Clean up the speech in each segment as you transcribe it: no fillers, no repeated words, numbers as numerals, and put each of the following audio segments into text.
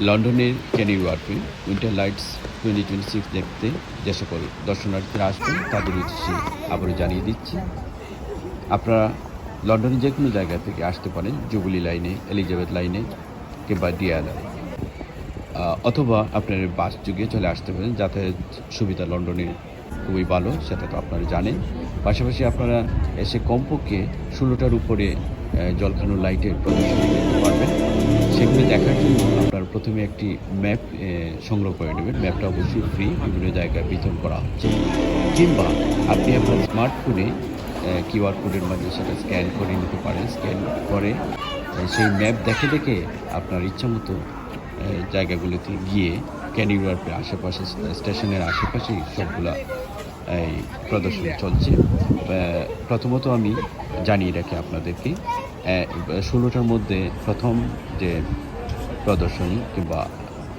লন্ডনের Kani ওয়ার্ফে winter lights 2026 দেখতে যে সকল দর্শনার্থীরা আসবেন তাদের উদ্দেশ্যে আবারও জানিয়ে দিচ্ছি, আপনারা লন্ডনের যে কোনো জায়গা থেকে আসতে পারেন, জুবিলি লাইনে, এলিজাবেথ লাইনে কিংবা ডিয়ালায়, অথবা আপনার বাস যুগে চলে আসতে পারেন। যাতায়াত সুবিধা লন্ডনের খুবই ভালো, সেটা তো আপনারা জানেন। পাশাপাশি আপনারা এসে কমপক্ষে 16টার উপরে জলখানো লাইটের প্রদর্শনী দেখতে পারবেন। সেগুলো দেখার জন্য আপনার প্রথমে একটি ম্যাপ সংগ্রহ করে নেবেন। ম্যাপটা অবশ্যই ফ্রি, বিভিন্ন জায়গায় বিতরণ করা হচ্ছে। কিংবা আপনি আপনার স্মার্টফোনে কিউআর কোডের মাধ্যমে সেটা স্ক্যান করে নিতে পারেন। স্ক্যান করে সেই ম্যাপ দেখে দেখে আপনার ইচ্ছামতো জায়গাগুলোতে গিয়ে ক্যানি ওয়ার্ফের আশেপাশে, স্টেশনের আশেপাশেই সবগুলা এই প্রদর্শনী চলছে। প্রথমত আমি জানিয়ে রাখি আপনাদেরকে, 16টার মধ্যে প্রথম যে প্রদর্শনী কিংবা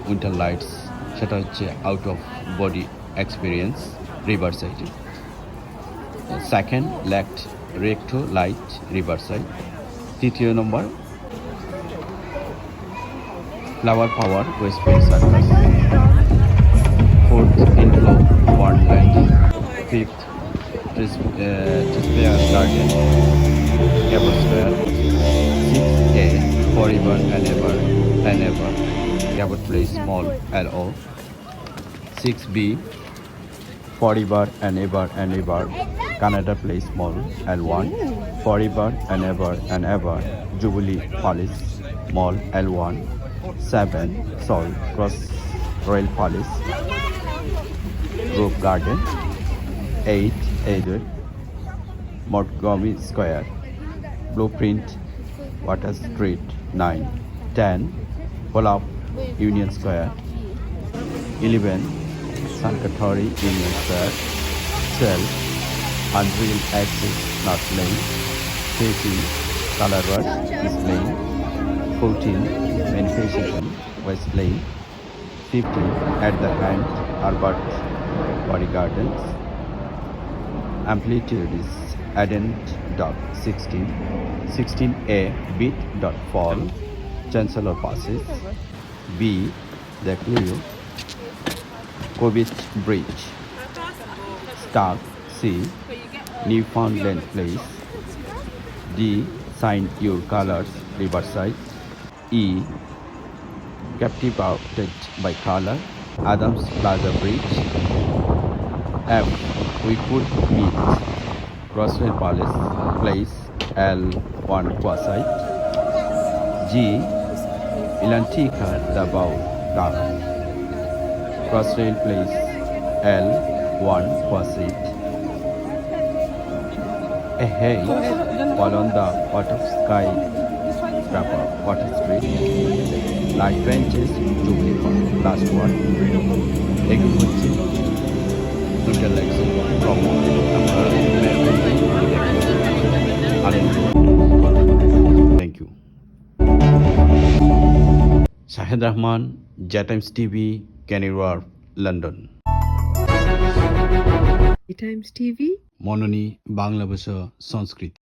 উইন্টার লাইটস, সেটা হচ্ছে out of body experience river সাইডে। Second recto light river side. তৃতীয় নম্বর flower power Westfield circus. Fourth, Inflow Wonderland. Fifth, Trispear Garden, Cabot Square. 6A, Forever and Ever, Cabot Place Mall, LO. 6B, Forever and Ever, Canada Place Mall, L1. Forever and Ever, Jubilee Palace Mall, L1. 7, Sol Cross Royal Palace, Grove Garden. 8, Edward Montgomery Square, Blueprint Water Street. 9, 10, Polop Union Square. 11, Sanctuary Union Square. 12, Unreal Access North Lane. 13, Color Rush East Lane. 14, Manifestation West Lane. 15, At the Hand Albert Body Gardens. Amplitude is Aden. 16, 16A, Beat.Fall, Chancellor Passes. B, The Clue, Corbett Bridge. Stark. C, Newfoundland Place. D, Sign Your Colors, Riverside. E, Captivated by Color, Adams Plaza Bridge. F, We Could Meet, Crossrail Palace Place, L1 Quasite. G, Ilantica Davao Tower, Crossrail Place, L1 Quasite. H, Walonda Water Sky Scrapper, Water Street. Light Benches, Jubilee Park, last one. এগুলো হচ্ছে winter lights problem. Thank you. Shahed Rahman, J Times TV, Canary Wharf, London. Times TV, মননী বাংলা ভাষা সংস্কৃতি।